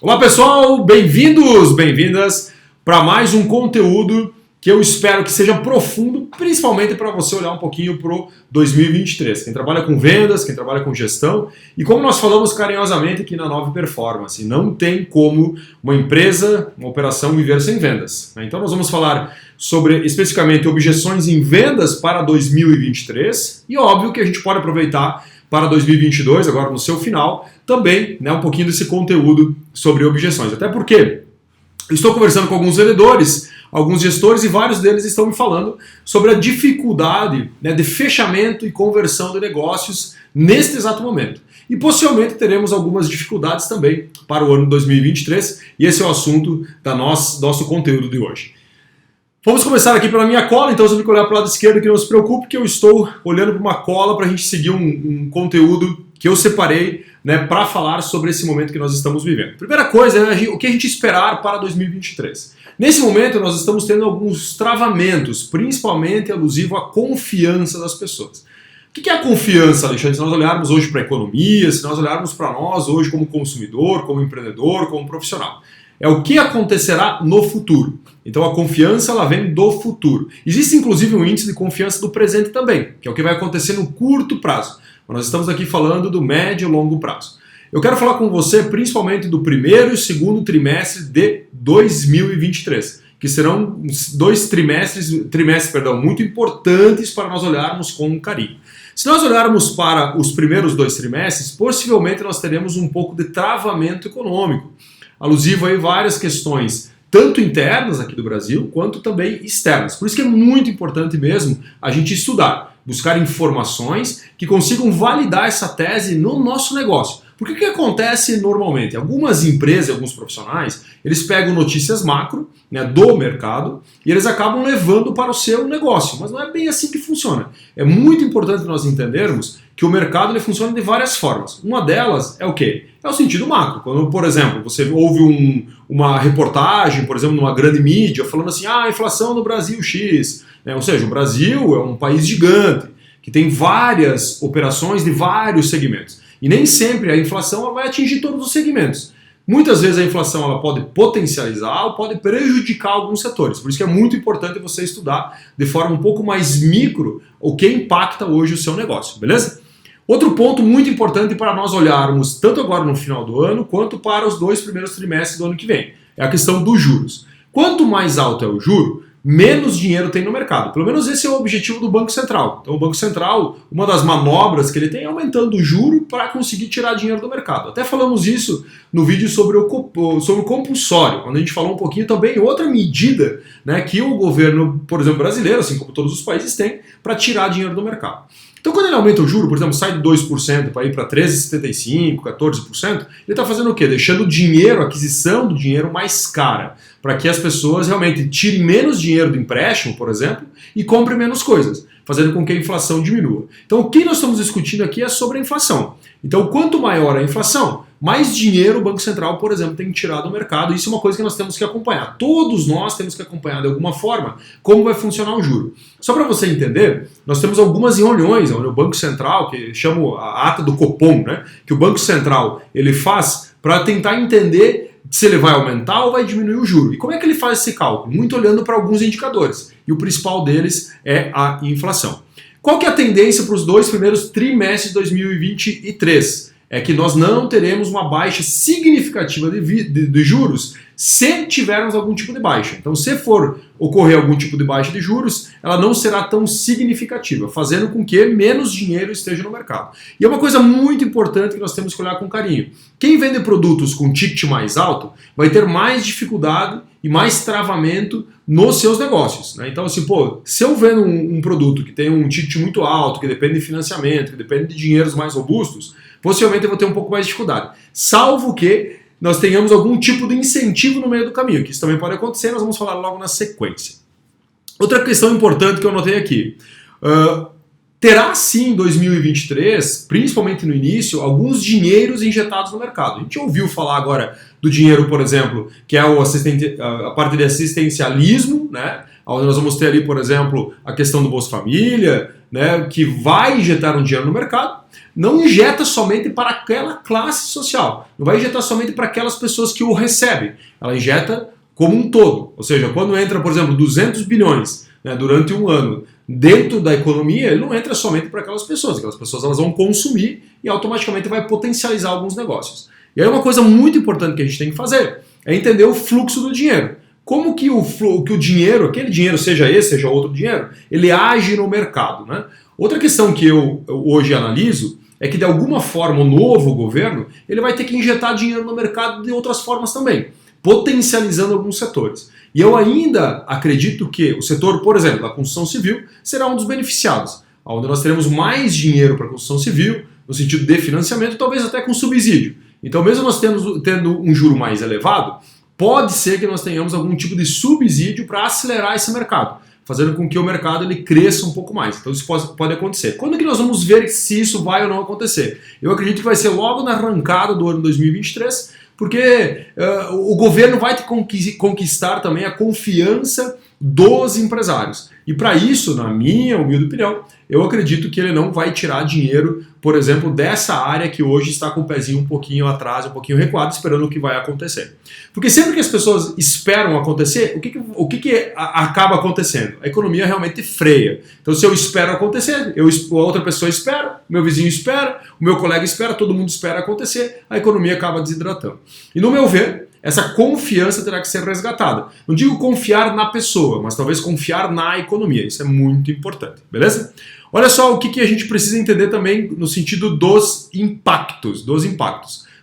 Olá pessoal, bem-vindos, bem-vindas para mais um conteúdo que eu espero que seja profundo, principalmente para você olhar um pouquinho para o 2023. Quem trabalha com vendas, quem trabalha com gestão e como nós falamos carinhosamente aqui na Nove Performance, não tem como uma empresa, uma operação viver sem vendas. Então nós vamos falar sobre especificamente objeções em vendas para 2023 e óbvio que a gente pode aproveitar para 2022, agora no seu final, também um pouquinho desse conteúdo sobre objeções. Até porque eu estou conversando com alguns vendedores, alguns gestores e vários deles estão me falando sobre a dificuldade de fechamento e conversão de negócios neste exato momento. E possivelmente teremos algumas dificuldades também para o ano 2023 e esse é o assunto do nosso conteúdo de hoje. Vamos começar aqui pela minha cola, então você tem que olhar para o lado esquerdo, que não se preocupe, que eu estou olhando para uma cola para a gente seguir um conteúdo que eu separei para falar sobre esse momento que nós estamos vivendo. Primeira coisa é o que a gente esperar para 2023. Nesse momento nós estamos tendo alguns travamentos, principalmente alusivo à confiança das pessoas. O que é a confiança, Alexandre? Se nós olharmos hoje para a economia, se nós olharmos para nós hoje como consumidor, como empreendedor, como profissional. É o que acontecerá no futuro. Então a confiança ela vem do futuro. Existe inclusive um índice de confiança do presente também, que é o que vai acontecer no curto prazo. Nós estamos aqui falando do médio e longo prazo. Eu quero falar com você principalmente do primeiro e segundo trimestre de 2023, que serão dois trimestres muito importantes para nós olharmos com carinho. Se nós olharmos para os primeiros dois trimestres, possivelmente nós teremos um pouco de travamento econômico, alusivo a várias questões, tanto internas aqui do Brasil, quanto também externas. Por isso que é muito importante mesmo a gente estudar, buscar informações que consigam validar essa tese no nosso negócio. Porque o que acontece normalmente? Algumas empresas, alguns profissionais, eles pegam notícias macro do mercado e eles acabam levando para o seu negócio. Mas não é bem assim que funciona. É muito importante nós entendermos que o mercado ele funciona de várias formas. Uma delas é o quê? É o sentido macro. Quando, por exemplo, você ouve uma reportagem, por exemplo, numa grande mídia, falando assim, a inflação no Brasil X. Ou seja, o Brasil é um país gigante, que tem várias operações de vários segmentos. E nem sempre a inflação ela vai atingir todos os segmentos. Muitas vezes a inflação ela pode potencializar ou pode prejudicar alguns setores. Por isso que é muito importante você estudar de forma um pouco mais micro o que impacta hoje o seu negócio, beleza? Outro ponto muito importante para nós olharmos tanto agora no final do ano quanto para os dois primeiros trimestres do ano que vem é a questão dos juros. Quanto mais alto é o juro, menos dinheiro tem no mercado. Pelo menos esse é o objetivo do Banco Central. Então o Banco Central, uma das manobras que ele tem é aumentando o juro para conseguir tirar dinheiro do mercado. Até falamos isso no vídeo sobre o compulsório, onde a gente falou um pouquinho também outra medida que o governo, por exemplo, brasileiro, assim como todos os países têm, para tirar dinheiro do mercado. Então quando ele aumenta o juro, por exemplo, sai de 2% para ir para 13,75%, 14%, ele está fazendo o quê? Deixando o dinheiro, a aquisição do dinheiro mais cara, para que as pessoas realmente tirem menos dinheiro do empréstimo, por exemplo, e comprem menos coisas, fazendo com que a inflação diminua. Então o que nós estamos discutindo aqui é sobre a inflação. Então quanto maior a inflação, mais dinheiro o Banco Central, por exemplo, tem que tirar do mercado. Isso é uma coisa que nós temos que acompanhar. Todos nós temos que acompanhar de alguma forma como vai funcionar o juro. Só para você entender, nós temos algumas reuniões onde o Banco Central, que chama a ata do Copom, que o Banco Central ele faz para tentar entender se ele vai aumentar ou vai diminuir o juro. E como é que ele faz esse cálculo? Muito olhando para alguns indicadores. E o principal deles é a inflação. Qual que é a tendência para os dois primeiros trimestres de 2023? É que nós não teremos uma baixa significativa de juros se tivermos algum tipo de baixa. Então, se for ocorrer algum tipo de baixa de juros, ela não será tão significativa, fazendo com que menos dinheiro esteja no mercado. E é uma coisa muito importante que nós temos que olhar com carinho. Quem vende produtos com ticket mais alto vai ter mais dificuldade e mais travamento nos seus negócios. Então, assim, se eu vendo um produto que tem um ticket muito alto, que depende de financiamento, que depende de dinheiros mais robustos, possivelmente eu vou ter um pouco mais de dificuldade. Salvo que nós tenhamos algum tipo de incentivo no meio do caminho, que isso também pode acontecer, nós vamos falar logo na sequência. Outra questão importante que eu anotei aqui. Terá sim em 2023, principalmente no início, alguns dinheiros injetados no mercado. A gente ouviu falar agora do dinheiro, por exemplo, que é a parte de assistencialismo, onde nós vamos ter ali, por exemplo, a questão do Bolsa Família, que vai injetar um dinheiro no mercado. não injeta somente para aquela classe social, não vai injetar somente para aquelas pessoas que o recebem, ela injeta como um todo. Ou seja, quando entra, por exemplo, 200 bilhões, né, durante um ano dentro da economia, ele não entra somente para aquelas pessoas elas vão consumir e automaticamente vai potencializar alguns negócios. E aí uma coisa muito importante que a gente tem que fazer é entender o fluxo do dinheiro. Como que o dinheiro, aquele dinheiro, seja esse, seja outro dinheiro, ele age no mercado, né? Outra questão que eu hoje analiso é que de alguma forma o novo governo ele vai ter que injetar dinheiro no mercado de outras formas também, potencializando alguns setores. E eu ainda acredito que o setor, por exemplo, da construção civil será um dos beneficiados, onde nós teremos mais dinheiro para a construção civil, no sentido de financiamento, talvez até com subsídio. Então, mesmo nós tendo um juro mais elevado, pode ser que nós tenhamos algum tipo de subsídio para acelerar esse mercado, fazendo com que o mercado ele cresça um pouco mais. Então isso pode acontecer. Quando que nós vamos ver se isso vai ou não acontecer? Eu acredito que vai ser logo na arrancada do ano 2023, porque o governo vai conquistar também a confiança dos empresários. E para isso, na minha humilde opinião, eu acredito que ele não vai tirar dinheiro, por exemplo, dessa área que hoje está com o pezinho um pouquinho atrás, um pouquinho recuado, esperando o que vai acontecer. Porque sempre que as pessoas esperam acontecer, o que acaba acontecendo? A economia realmente freia. Então, se eu espero acontecer, a outra pessoa espera, meu vizinho espera, o meu colega espera, todo mundo espera acontecer, a economia acaba desidratando. E no meu ver, essa confiança terá que ser resgatada. Não digo confiar na pessoa, mas talvez confiar na economia. Isso é muito importante, beleza? Olha só o que a gente precisa entender também no sentido dos impactos.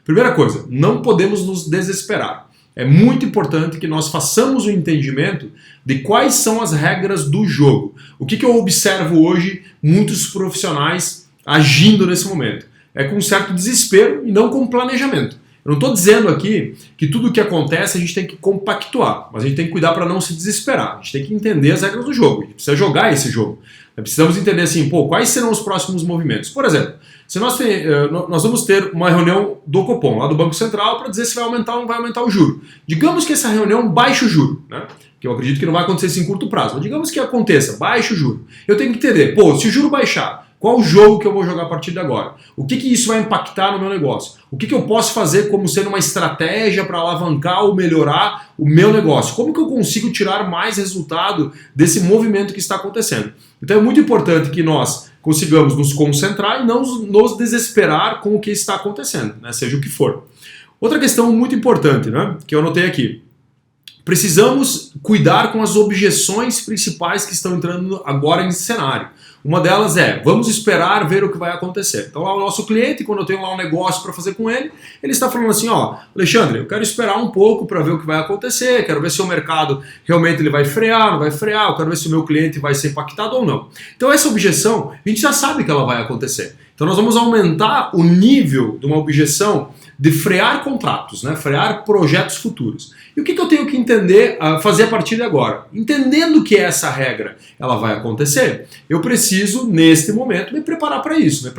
Primeira coisa, não podemos nos desesperar. É muito importante que nós façamos o entendimento de quais são as regras do jogo. O que eu observo hoje muitos profissionais agindo nesse momento? É com um certo desespero e não com planejamento. Eu não estou dizendo aqui que tudo o que acontece a gente tem que compactuar, mas a gente tem que cuidar para não se desesperar. A gente tem que entender as regras do jogo, a gente precisa jogar esse jogo. Nós precisamos entender assim, quais serão os próximos movimentos. Por exemplo, se nós vamos ter uma reunião do Copom, lá do Banco Central, para dizer se vai aumentar ou não vai aumentar o juro. Digamos que essa reunião baixe o juro, né? Que eu acredito que não vai acontecer isso em curto prazo, mas digamos que aconteça, baixe o juro. Eu tenho que entender, se o juro baixar, qual o jogo que eu vou jogar a partir de agora? O que isso vai impactar no meu negócio? O que eu posso fazer como sendo uma estratégia para alavancar ou melhorar o meu negócio? Como que eu consigo tirar mais resultado desse movimento que está acontecendo? Então é muito importante que nós consigamos nos concentrar e não nos desesperar com o que está acontecendo, né? Seja o que for. Outra questão muito importante, né, que eu anotei aqui. Precisamos cuidar com as objeções principais que estão entrando agora nesse cenário. Uma delas é, vamos esperar ver o que vai acontecer. Então lá o nosso cliente, quando eu tenho lá um negócio para fazer com ele, ele está falando assim, Alexandre, eu quero esperar um pouco para ver o que vai acontecer, quero ver se o mercado realmente ele vai frear, não vai frear, eu quero ver se o meu cliente vai ser impactado ou não. Então essa objeção, a gente já sabe que ela vai acontecer. Então nós vamos aumentar o nível de uma objeção de frear contratos, né? Frear projetos futuros. E o que eu tenho que entender, fazer a partir de agora? Entendendo que essa regra ela vai acontecer, eu preciso, neste momento, me preparar para isso, me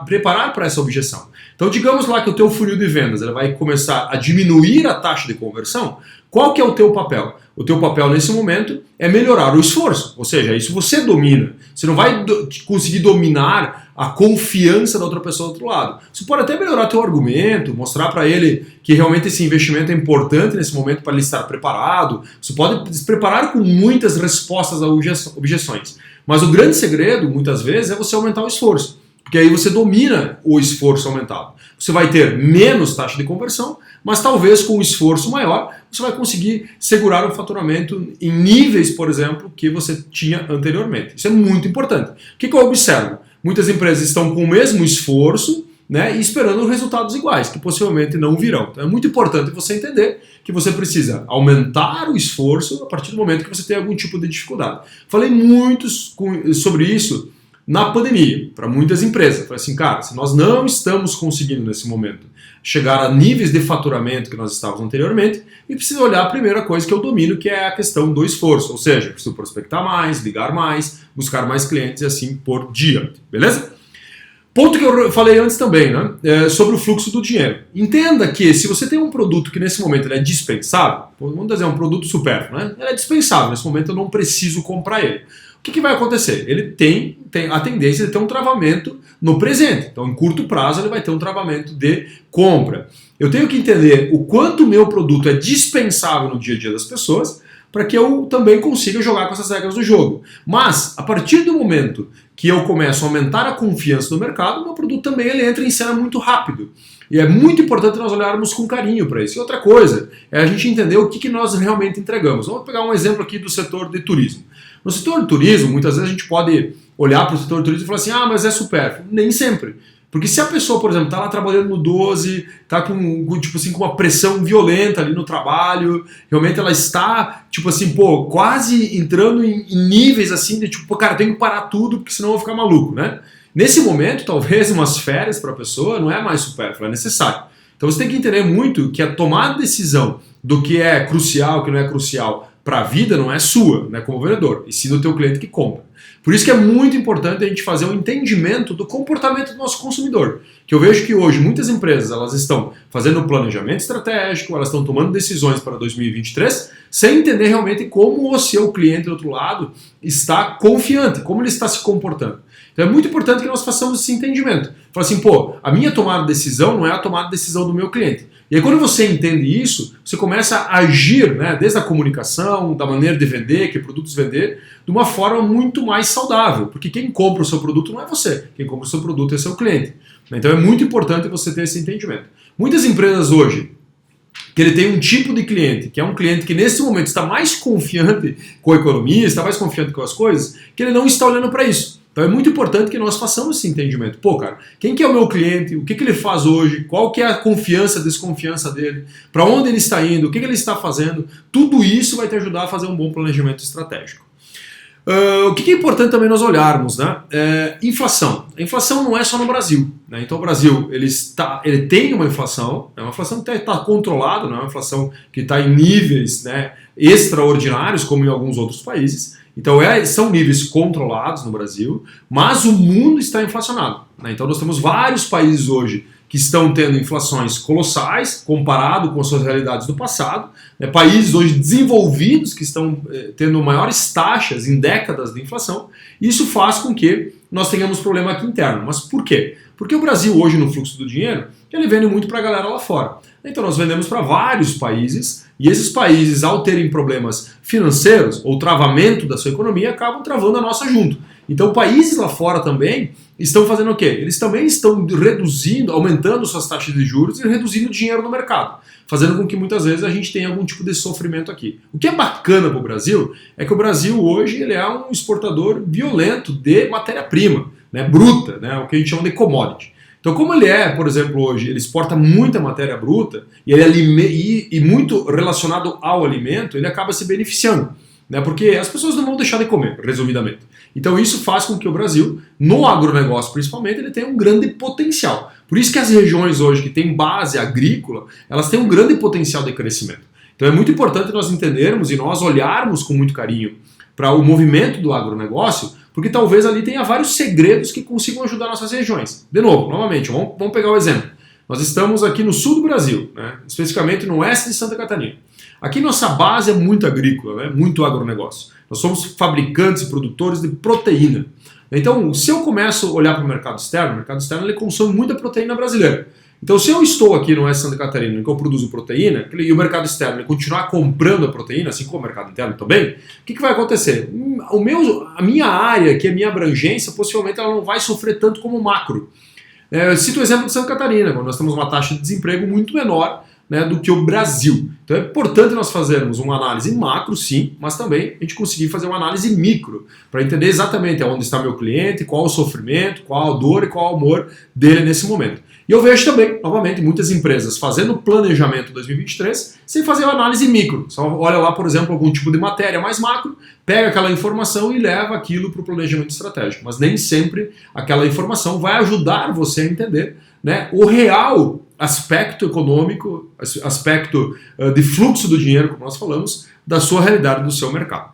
preparar para essa objeção. Então, digamos lá que o teu funil de vendas ele vai começar a diminuir a taxa de conversão, qual que é o teu papel? O teu papel nesse momento é melhorar o esforço, ou seja, isso você domina. Você não vai conseguir dominar a confiança da outra pessoa do outro lado. Você pode até melhorar teu argumento, mostrar para ele que realmente esse investimento é importante nesse momento para ele estar preparado. Você pode se preparar com muitas respostas a objeções. Mas o grande segredo, muitas vezes, é você aumentar o esforço. Porque aí você domina o esforço aumentado. Você vai ter menos taxa de conversão, mas talvez com um esforço maior você vai conseguir segurar o faturamento em níveis, por exemplo, que você tinha anteriormente. Isso é muito importante. O que eu observo? Muitas empresas estão com o mesmo esforço, né, e esperando resultados iguais, que possivelmente não virão. Então é muito importante você entender que você precisa aumentar o esforço a partir do momento que você tem algum tipo de dificuldade. Falei muito sobre isso na pandemia, para muitas empresas. Falei assim, cara, se nós não estamos conseguindo nesse momento chegar a níveis de faturamento que nós estávamos anteriormente, e precisa olhar a primeira coisa que eu domino, que é a questão do esforço, ou seja, preciso prospectar mais, ligar mais, buscar mais clientes e assim por diante, beleza? Ponto que eu falei antes também, né? Sobre o fluxo do dinheiro. Entenda que se você tem um produto que nesse momento ele é dispensável, vamos dizer, um produto supérfluo, né? Ele é dispensável, nesse momento eu não preciso comprar ele. que vai acontecer? Ele tem a tendência de ter um travamento no presente. Então, em curto prazo, ele vai ter um travamento de compra. Eu tenho que entender o quanto o meu produto é dispensável no dia a dia das pessoas para que eu também consiga jogar com essas regras do jogo. Mas, a partir do momento que eu começo a aumentar a confiança no mercado, o meu produto também ele entra em cena muito rápido. E é muito importante nós olharmos com carinho para isso. E outra coisa é a gente entender o que nós realmente entregamos. Vamos pegar um exemplo aqui do setor de turismo. No setor de turismo, muitas vezes a gente pode olhar para o setor de turismo e falar assim, mas é supérfluo. Nem sempre. Porque se a pessoa, por exemplo, está lá trabalhando no 12, está com uma pressão violenta ali no trabalho, realmente ela está, quase entrando em níveis assim de cara, tem que parar tudo porque senão eu vou ficar maluco, né? Nesse momento, talvez umas férias para a pessoa não é mais supérfluo, é necessário. Então você tem que entender muito que a tomada de decisão do que é crucial, o que não é crucial para a vida não é sua, né, como vendedor, e sim do teu cliente que compra. Por isso que é muito importante a gente fazer um entendimento do comportamento do nosso consumidor. Que eu vejo que hoje muitas empresas elas estão fazendo planejamento estratégico, elas estão tomando decisões para 2023 sem entender realmente como o seu cliente do outro lado está confiante, como ele está se comportando. Então é muito importante que nós façamos esse entendimento. Fala assim, a minha tomada de decisão não é a tomada de decisão do meu cliente. E aí quando você entende isso, você começa a agir, né, desde a comunicação, da maneira de vender, que produtos vender, de uma forma muito mais saudável. Porque quem compra o seu produto não é você, quem compra o seu produto é seu cliente. Então é muito importante você ter esse entendimento. Muitas empresas hoje, que ele tem um tipo de cliente, que é um cliente que nesse momento está mais confiante com a economia, está mais confiante com as coisas, que ele não está olhando para isso. Então é muito importante que nós façamos esse entendimento. Cara, quem que é o meu cliente? O que ele faz hoje? Qual que é a confiança, a desconfiança dele? Para onde ele está indo? O que ele está fazendo? Tudo isso vai te ajudar a fazer um bom planejamento estratégico. O que é importante também nós olharmos, né? Inflação. A inflação não é só no Brasil, né? Então o Brasil ele tem uma inflação que está controlada, não é uma inflação que está em níveis, né, extraordinários como em alguns outros países. Então são níveis controlados no Brasil, mas o mundo está inflacionado, né? Então nós temos vários países hoje que estão tendo inflações colossais comparado com as suas realidades do passado, né? Países hoje desenvolvidos que estão tendo maiores taxas em décadas de inflação. Isso faz com que nós tenhamos problema aqui interno. Mas por quê? Porque o Brasil hoje no fluxo do dinheiro, ele vende muito para a galera lá fora. Então nós vendemos para vários países e esses países, ao terem problemas financeiros ou travamento da sua economia, acabam travando a nossa junto. Então países lá fora também estão fazendo o quê? Eles também estão aumentando suas taxas de juros e reduzindo o dinheiro no mercado, fazendo com que muitas vezes a gente tenha algum tipo de sofrimento aqui. O que é bacana para o Brasil é que o Brasil hoje ele é um exportador violento de matéria-prima, né, bruta, né, o que a gente chama de commodity. Então, como ele por exemplo, hoje, ele exporta muita matéria bruta e muito relacionado ao alimento, ele acaba se beneficiando, né? Porque as pessoas não vão deixar de comer, resumidamente. Então isso faz com que o Brasil, no agronegócio principalmente, ele tenha um grande potencial. Por isso que as regiões hoje que têm base agrícola, elas têm um grande potencial de crescimento. Então é muito importante nós entendermos e nós olharmos com muito carinho para o movimento do agronegócio, porque talvez ali tenha vários segredos que consigam ajudar nossas regiões. De novo, novamente, vamos pegar o exemplo. Nós estamos aqui no sul do Brasil, né, especificamente no oeste de Santa Catarina. Aqui nossa base é muito agrícola, né, muito agronegócio. Nós somos fabricantes e produtores de proteína. Então, se eu começo a olhar para o mercado externo ele consome muita proteína brasileira. Então, se eu estou aqui no oeste de Santa Catarina, em que eu produzo proteína, e o mercado externo ele continuar comprando a proteína, assim como o mercado interno também, o que vai acontecer? A minha área, que é a minha abrangência, possivelmente ela não vai sofrer tanto como o macro. Eu cito o exemplo de Santa Catarina, quando nós temos uma taxa de desemprego muito menor, né, do que o Brasil. Então é importante nós fazermos uma análise macro, sim, mas também a gente conseguir fazer uma análise micro, para entender exatamente onde está meu cliente, qual o sofrimento, qual a dor e qual o amor dele nesse momento. E eu vejo também, novamente, muitas empresas fazendo planejamento 2023 sem fazer uma análise micro. Só olha lá, por exemplo, algum tipo de matéria mais macro, pega aquela informação e leva aquilo para o planejamento estratégico. Mas nem sempre aquela informação vai ajudar você a entender, né, o real aspecto econômico, aspecto de fluxo do dinheiro, como nós falamos, da sua realidade, do seu mercado.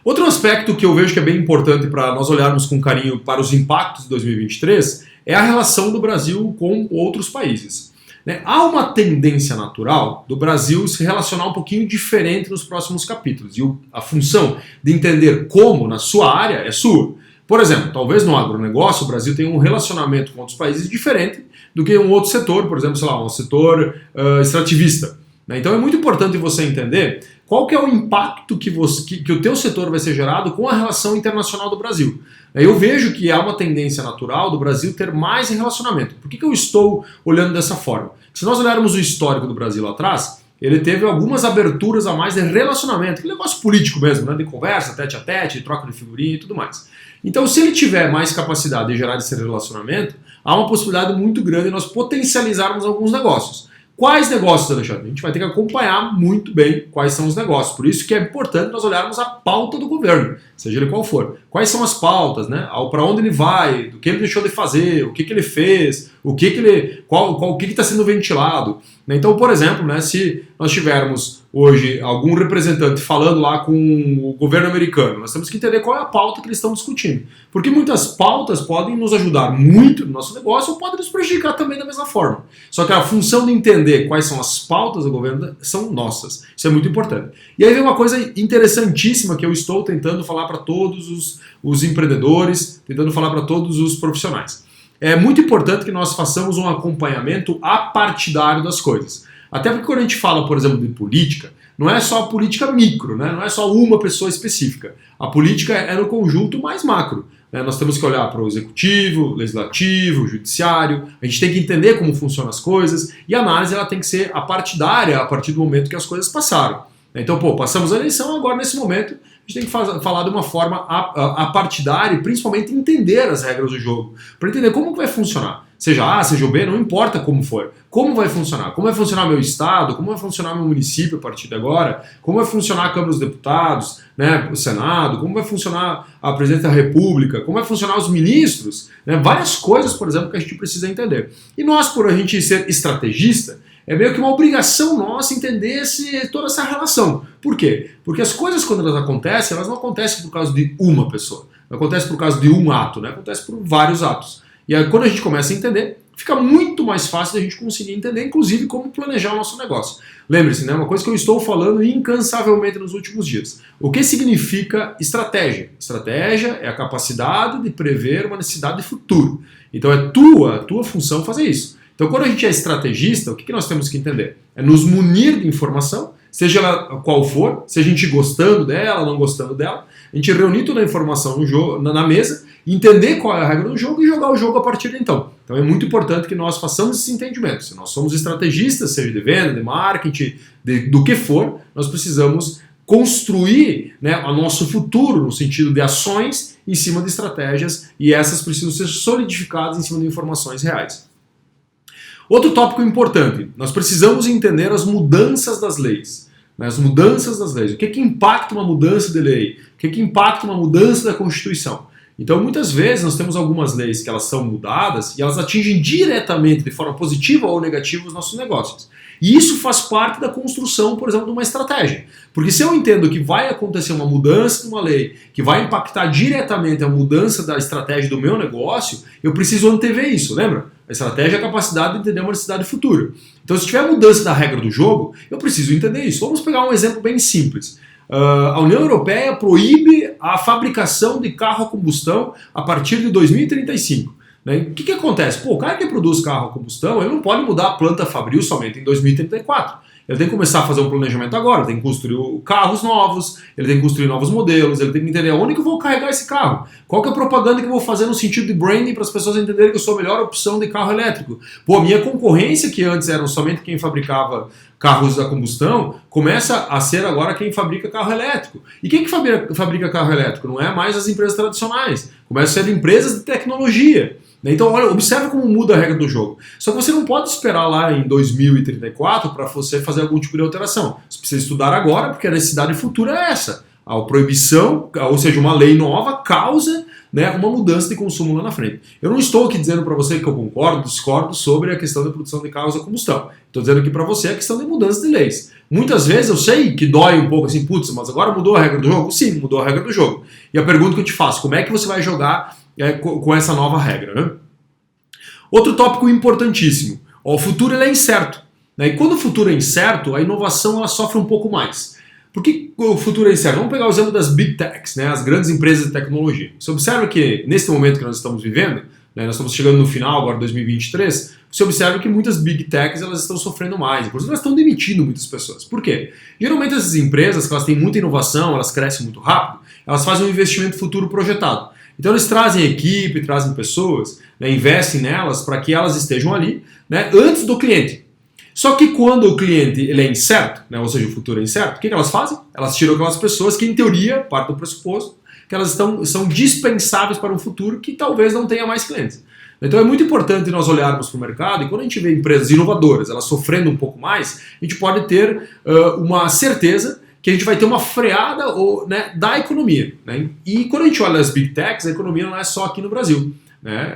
Outro aspecto que eu vejo que é bem importante para nós olharmos com carinho para os impactos de 2023 é a relação do Brasil com outros países. né? Há uma tendência natural do Brasil se relacionar um pouquinho diferente nos próximos capítulos. E a função de entender como na sua área é sua. Por exemplo, talvez no agronegócio o Brasil tenha um relacionamento com outros países diferente do que um outro setor, por exemplo, sei lá, um setor extrativista. Né? Então é muito importante você entender qual que é o impacto que o teu setor vai ser gerado com a relação internacional do Brasil. Eu vejo que há uma tendência natural do Brasil ter mais relacionamento. Por que eu estou olhando dessa forma? Se nós olharmos o histórico do Brasil lá atrás, ele teve algumas aberturas a mais de relacionamento, que negócio político mesmo, né? De conversa, tete a tete, de troca de figurinha e tudo mais. Então, se ele tiver mais capacidade de gerar esse relacionamento, há uma possibilidade muito grande de nós potencializarmos alguns negócios. Quais negócios, Alexandre? A gente vai ter que acompanhar muito bem quais são os negócios. Por isso que é importante nós olharmos a pauta do governo, seja ele qual for. Quais são as pautas, né? Para onde ele vai, do que ele deixou de fazer, o que ele fez, o que está sendo ventilado. Então, por exemplo, né, se nós tivermos hoje algum representante falando lá com o governo americano, nós temos que entender qual é a pauta que eles estão discutindo. Porque muitas pautas podem nos ajudar muito no nosso negócio ou podem nos prejudicar também da mesma forma. Só que a função de entender quais são as pautas do governo são nossas. Isso é muito importante. E aí vem uma coisa interessantíssima que eu estou tentando falar para todos os empreendedores, tentando falar para todos os profissionais. É muito importante que nós façamos um acompanhamento apartidário das coisas. Até porque quando a gente fala, por exemplo, de política, não é só a política micro, né? Não é só uma pessoa específica. A política é no conjunto mais macro. Né? Nós temos que olhar para o executivo, legislativo, judiciário, a gente tem que entender como funcionam as coisas e a análise ela tem que ser apartidária a partir do momento que as coisas passaram. Então, passamos a eleição, agora nesse momento a gente tem que falar de uma forma apartidária e principalmente entender as regras do jogo, para entender como vai funcionar. Seja A, seja B, não importa como for. Como vai funcionar? Como vai funcionar meu estado? Como vai funcionar meu município a partir de agora? Como vai funcionar a Câmara dos Deputados, né, o Senado? Como vai funcionar a Presidência da República? Como vai funcionar os ministros? Né? Várias coisas, por exemplo, que a gente precisa entender. E nós, por a gente ser estrategista, é meio que uma obrigação nossa entender toda essa relação. Por quê? Porque as coisas, quando elas não acontecem por causa de uma pessoa. Não acontece por causa de um ato, né? Acontece por vários atos. E aí, quando a gente começa a entender, fica muito mais fácil da gente conseguir entender, inclusive, como planejar o nosso negócio. Lembre-se, né? Uma coisa que eu estou falando incansavelmente nos últimos dias. O que significa estratégia? Estratégia é a capacidade de prever uma necessidade de futuro. Então é tua função fazer isso. Então, quando a gente é estrategista, o que nós temos que entender? É nos munir de informação, seja ela qual for, seja a gente gostando dela, não gostando dela, a gente reunir toda a informação no jogo, na mesa, entender qual é a regra do jogo e jogar o jogo a partir de então. Então é muito importante que nós façamos esse entendimento. Se nós somos estrategistas, seja de venda, de marketing, do que for, nós precisamos construir, né, o nosso futuro no sentido de ações em cima de estratégias e essas precisam ser solidificadas em cima de informações reais. Outro tópico importante, nós precisamos entender as mudanças das leis. Né, as mudanças das leis. O que impacta uma mudança de lei? O que impacta uma mudança da Constituição? Então, muitas vezes, nós temos algumas leis que elas são mudadas e elas atingem diretamente, de forma positiva ou negativa, os nossos negócios. E isso faz parte da construção, por exemplo, de uma estratégia. Porque se eu entendo que vai acontecer uma mudança de uma lei que vai impactar diretamente a mudança da estratégia do meu negócio, eu preciso antever isso, lembra? A estratégia é a capacidade de entender uma necessidade futura. Então, se tiver mudança da regra do jogo, eu preciso entender isso. Vamos pegar um exemplo bem simples. A União Europeia proíbe a fabricação de carro a combustão a partir de 2035. Né? O que acontece? O cara que produz carro a combustão, ele não pode mudar a planta fabril somente em 2034. Ele tem que começar a fazer um planejamento agora, ele tem que construir carros novos, ele tem que construir novos modelos, ele tem que entender onde que eu vou carregar esse carro, qual que é a propaganda que eu vou fazer no sentido de branding para as pessoas entenderem que eu sou a melhor opção de carro elétrico. A minha concorrência, que antes eram somente quem fabricava carros a combustão, começa a ser agora quem fabrica carro elétrico. E quem que fabrica carro elétrico? Não é mais as empresas tradicionais, começa a ser empresas de tecnologia. Então, olha, observa como muda a regra do jogo. Só que você não pode esperar lá em 2034 para você fazer algum tipo de alteração. Você precisa estudar agora, porque a necessidade futura é essa. A proibição, ou seja, uma lei nova, causa, né, uma mudança de consumo lá na frente. Eu não estou aqui dizendo para você que eu concordo, discordo sobre a questão da produção de carros a combustão. Estou dizendo aqui para você a questão de mudança de leis. Muitas vezes eu sei que dói um pouco assim, putz, mas agora mudou a regra do jogo? Sim, mudou a regra do jogo. E a pergunta que eu te faço, como é que você vai jogar com essa nova regra, né? Outro tópico importantíssimo. Ó, o futuro ele é incerto, né? E quando o futuro é incerto, a inovação ela sofre um pouco mais. Por que o futuro é incerto? Vamos pegar o exemplo das Big Techs, né? As grandes empresas de tecnologia. Você observa que nesse momento que nós estamos vivendo, né, nós estamos chegando no final agora de 2023, você observa que muitas Big Techs elas estão sofrendo mais, inclusive elas estão demitindo muitas pessoas. Por quê? Geralmente essas empresas, que elas têm muita inovação, elas crescem muito rápido, elas fazem um investimento futuro projetado. Então eles trazem equipe, trazem pessoas, né, investem nelas para que elas estejam ali, né, antes do cliente. Só que quando o cliente ele é incerto, né, ou seja, o futuro é incerto, o que elas fazem? Elas tiram aquelas pessoas que, em teoria, parte do pressuposto, que elas são dispensáveis para um futuro que talvez não tenha mais clientes. Então é muito importante nós olharmos para o mercado e quando a gente vê empresas inovadoras, elas sofrendo um pouco mais, a gente pode ter uma certeza que a gente vai ter uma freada né, da economia. Né? E quando a gente olha as Big Techs, a economia não é só aqui no Brasil. Né?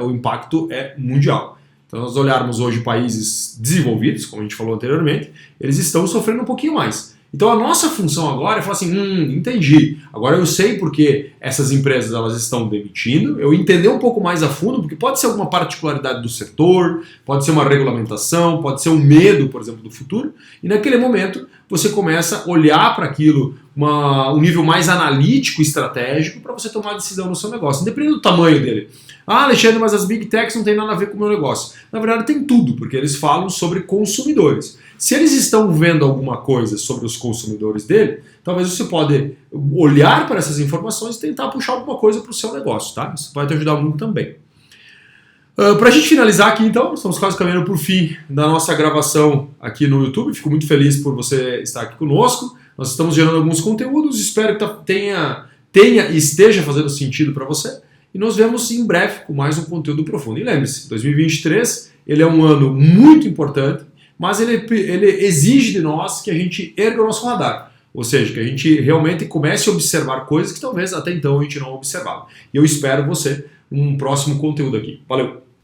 O impacto é mundial. Então, nós olharmos hoje países desenvolvidos, como a gente falou anteriormente, eles estão sofrendo um pouquinho mais. Então, a nossa função agora é falar assim, entendi, agora eu sei porque essas empresas elas estão demitindo, eu entender um pouco mais a fundo, porque pode ser alguma particularidade do setor, pode ser uma regulamentação, pode ser um medo, por exemplo, do futuro, e naquele momento você começa a olhar para aquilo um nível mais analítico, estratégico, para você tomar a decisão no seu negócio, independente do tamanho dele. Ah, Alexandre, mas as Big Techs não tem nada a ver com o meu negócio. Na verdade tem tudo, porque eles falam sobre consumidores. Se eles estão vendo alguma coisa sobre os consumidores dele, talvez você pode olhar para essas informações e tentar puxar alguma coisa para o seu negócio, tá? Isso vai te ajudar muito também. Para a gente finalizar aqui então, estamos quase caminhando para o fim da nossa gravação aqui no YouTube. Fico muito feliz por você estar aqui conosco. Nós estamos gerando alguns conteúdos, espero que tenha e esteja fazendo sentido para você. E nos vemos em breve com mais um conteúdo profundo. E lembre-se, 2023 ele é um ano muito importante, mas ele exige de nós que a gente erga o nosso radar. Ou seja, que a gente realmente comece a observar coisas que talvez até então a gente não observava. E eu espero você num próximo conteúdo aqui. Valeu!